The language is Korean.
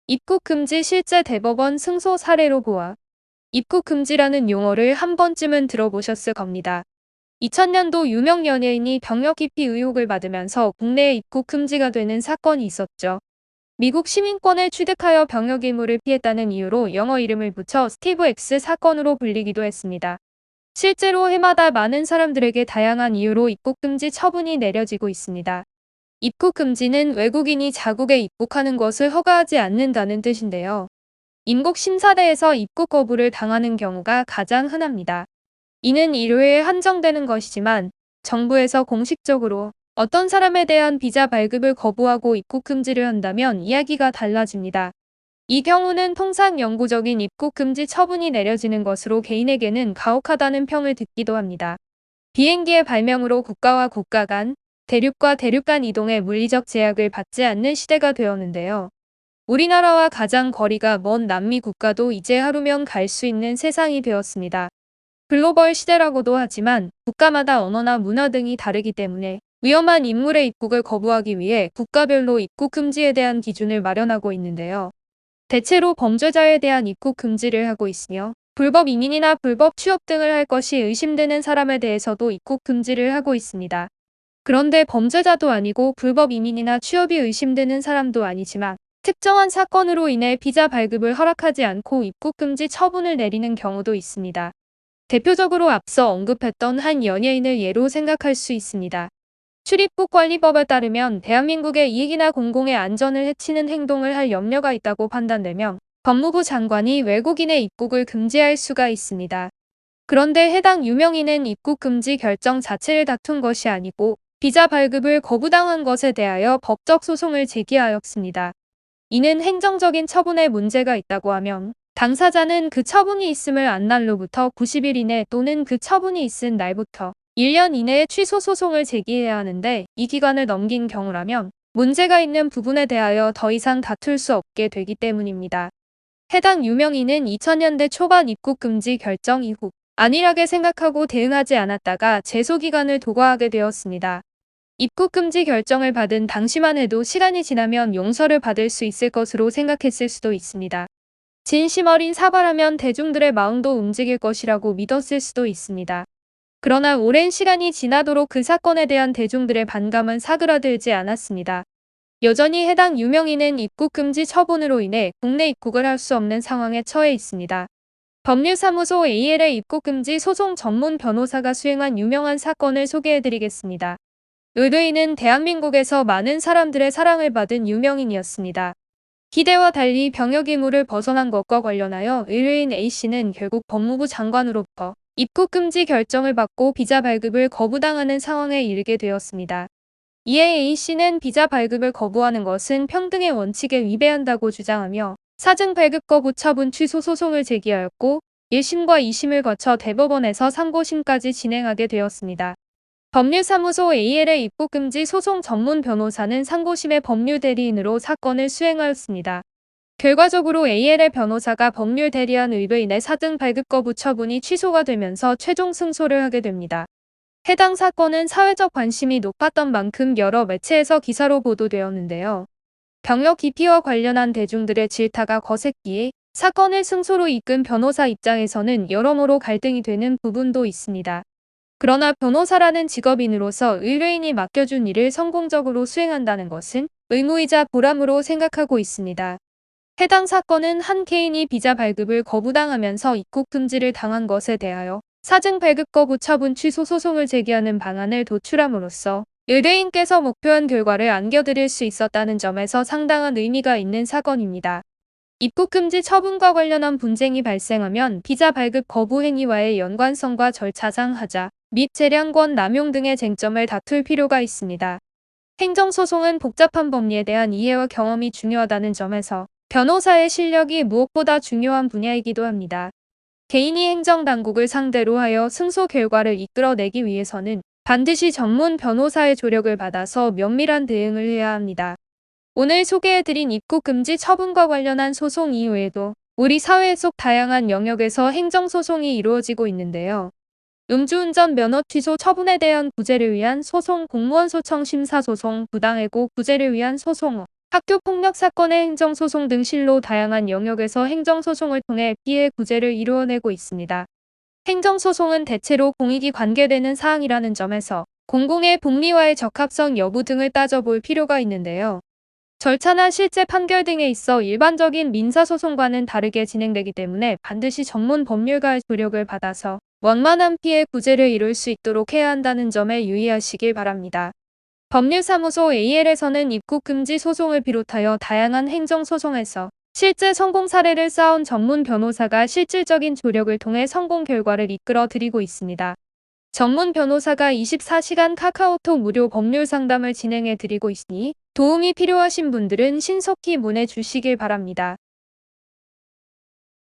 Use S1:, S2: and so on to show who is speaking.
S1: 입국 금지 실제 대법원 승소 사례로 보아. 입국 금지라는 용어를 한 번쯤은 들어보셨을 겁니다. 2000년도 유명 연예인이 병역 기피 의혹을 받으면서 국내에 입국 금지가 되는 사건이 있었죠. 미국 시민권을 취득하여 병역 의무를 피했다는 이유로 영어 이름을 붙여 스티브 X 사건으로 불리기도 했습니다. 실제로 해마다 많은 사람들에게 다양한 이유로 입국 금지 처분이 내려지고 있습니다. 입국 금지는 외국인이 자국에 입국하는 것을 허가하지 않는다는 뜻인데요. 임국심사대에서 입국 거부를 당하는 경우가 가장 흔합니다. 이는 일회에 한정되는 것이지만 정부에서 공식적으로 어떤 사람에 대한 비자 발급을 거부하고 입국 금지를 한다면 이야기가 달라집니다. 이 경우는 통상 영구적인 입국 금지 처분이 내려지는 것으로 개인에게는 가혹하다는 평을 듣기도 합니다. 비행기의 발명으로 국가와 국가 간, 대륙과 대륙 간 이동에 물리적 제약을 받지 않는 시대가 되었는데요. 우리나라와 가장 거리가 먼 남미 국가도 이제 하루면 갈 수 있는 세상이 되었습니다. 글로벌 시대라고도 하지만 국가마다 언어나 문화 등이 다르기 때문에 위험한 인물의 입국을 거부하기 위해 국가별로 입국 금지에 대한 기준을 마련하고 있는데요. 대체로 범죄자에 대한 입국 금지를 하고 있으며 불법 이민이나 불법 취업 등을 할 것이 의심되는 사람에 대해서도 입국 금지를 하고 있습니다. 그런데 범죄자도 아니고 불법 이민이나 취업이 의심되는 사람도 아니지만 특정한 사건으로 인해 비자 발급을 허락하지 않고 입국 금지 처분을 내리는 경우도 있습니다. 대표적으로 앞서 언급했던 한 연예인을 예로 생각할 수 있습니다. 출입국 관리법에 따르면 대한민국의 이익이나 공공의 안전을 해치는 행동을 할 염려가 있다고 판단되면 법무부 장관이 외국인의 입국을 금지할 수가 있습니다. 그런데 해당 유명인은 입국 금지 결정 자체를 다툰 것이 아니고 비자 발급을 거부당한 것에 대하여 법적 소송을 제기하였습니다. 이는 행정적인 처분에 문제가 있다고 하면 당사자는 그 처분이 있음을 안 날로부터 90일 이내 또는 그 처분이 있은 날부터 1년 이내에 취소 소송을 제기해야 하는데 이 기간을 넘긴 경우라면 문제가 있는 부분에 대하여 더 이상 다툴 수 없게 되기 때문입니다. 해당 유명인은 2000년대 초반 입국 금지 결정 이후 안일하게 생각하고 대응하지 않았다가 제소 기간을 도과하게 되었습니다. 입국 금지 결정을 받은 당시만 해도 시간이 지나면 용서를 받을 수 있을 것으로 생각했을 수도 있습니다. 진심 어린 사과라면 대중들의 마음도 움직일 것이라고 믿었을 수도 있습니다. 그러나 오랜 시간이 지나도록 그 사건에 대한 대중들의 반감은 사그라들지 않았습니다. 여전히 해당 유명인은 입국 금지 처분으로 인해 국내 입국을 할 수 없는 상황에 처해 있습니다. 법률사무소 AL의 입국 금지 소송 전문 변호사가 수행한 유명한 사건을 소개해드리겠습니다. 의뢰인은 대한민국에서 많은 사람들의 사랑을 받은 유명인이었습니다. 기대와 달리 병역 의무를 벗어난 것과 관련하여 의뢰인 A씨는 결국 법무부 장관으로부터 입국 금지 결정을 받고 비자 발급을 거부당하는 상황에 이르게 되었습니다. 이에 A씨는 비자 발급을 거부하는 것은 평등의 원칙에 위배한다고 주장하며 사증 발급 거부 처분 취소 소송을 제기하였고 1심과 2심을 거쳐 대법원에서 상고심까지 진행하게 되었습니다. 법률사무소 AL의 입국 금지 소송 전문 변호사는 상고심의 법률 대리인으로 사건을 수행하였습니다. 결과적으로 AL의 변호사가 법률 대리한 의뢰인의 사증 발급 거부 처분이 취소가 되면서 최종 승소를 하게 됩니다. 해당 사건은 사회적 관심이 높았던 만큼 여러 매체에서 기사로 보도되었는데요. 병역 기피와 관련한 대중들의 질타가 거셌기에 사건을 승소로 이끈 변호사 입장에서는 여러모로 갈등이 되는 부분도 있습니다. 그러나 변호사라는 직업인으로서 의뢰인이 맡겨준 일을 성공적으로 수행한다는 것은 의무이자 보람으로 생각하고 있습니다. 해당 사건은 한 개인이 비자 발급을 거부당하면서 입국 금지를 당한 것에 대하여 사증 발급 거부 처분 취소 소송을 제기하는 방안을 도출함으로써 의뢰인께서 목표한 결과를 안겨드릴 수 있었다는 점에서 상당한 의미가 있는 사건입니다. 입국 금지 처분과 관련한 분쟁이 발생하면 비자 발급 거부 행위와의 연관성과 절차상 하자 및 재량권 남용 등의 쟁점을 다툴 필요가 있습니다. 행정소송은 복잡한 법리에 대한 이해와 경험이 중요하다는 점에서 변호사의 실력이 무엇보다 중요한 분야이기도 합니다. 개인이 행정당국을 상대로 하여 승소 결과를 이끌어내기 위해서는 반드시 전문 변호사의 조력을 받아서 면밀한 대응을 해야 합니다. 오늘 소개해드린 입국 금지 처분과 관련한 소송 이외에도 우리 사회 속 다양한 영역에서 행정소송이 이루어지고 있는데요. 음주운전 면허 취소 처분에 대한 구제를 위한 소송, 공무원 소청 심사 소송, 부당해고 구제를 위한 소송, 학교 폭력 사건의 행정소송 등 실로 다양한 영역에서 행정소송을 통해 피해 구제를 이루어내고 있습니다. 행정소송은 대체로 공익이 관계되는 사항이라는 점에서 공공의 복리와의 적합성 여부 등을 따져볼 필요가 있는데요. 절차나 실제 판결 등에 있어 일반적인 민사소송과는 다르게 진행되기 때문에 반드시 전문 법률가의 조력을 받아서 원만한 피해 구제를 이룰 수 있도록 해야 한다는 점에 유의하시길 바랍니다. 법률사무소 AL에서는 입국금지 소송을 비롯하여 다양한 행정소송에서 실제 성공 사례를 쌓은 전문 변호사가 실질적인 조력을 통해 성공 결과를 이끌어 드리고 있습니다. 전문 변호사가 24시간 카카오톡 무료 법률 상담을 진행해 드리고 있으니 도움이 필요하신 분들은 신속히 문의 주시길 바랍니다.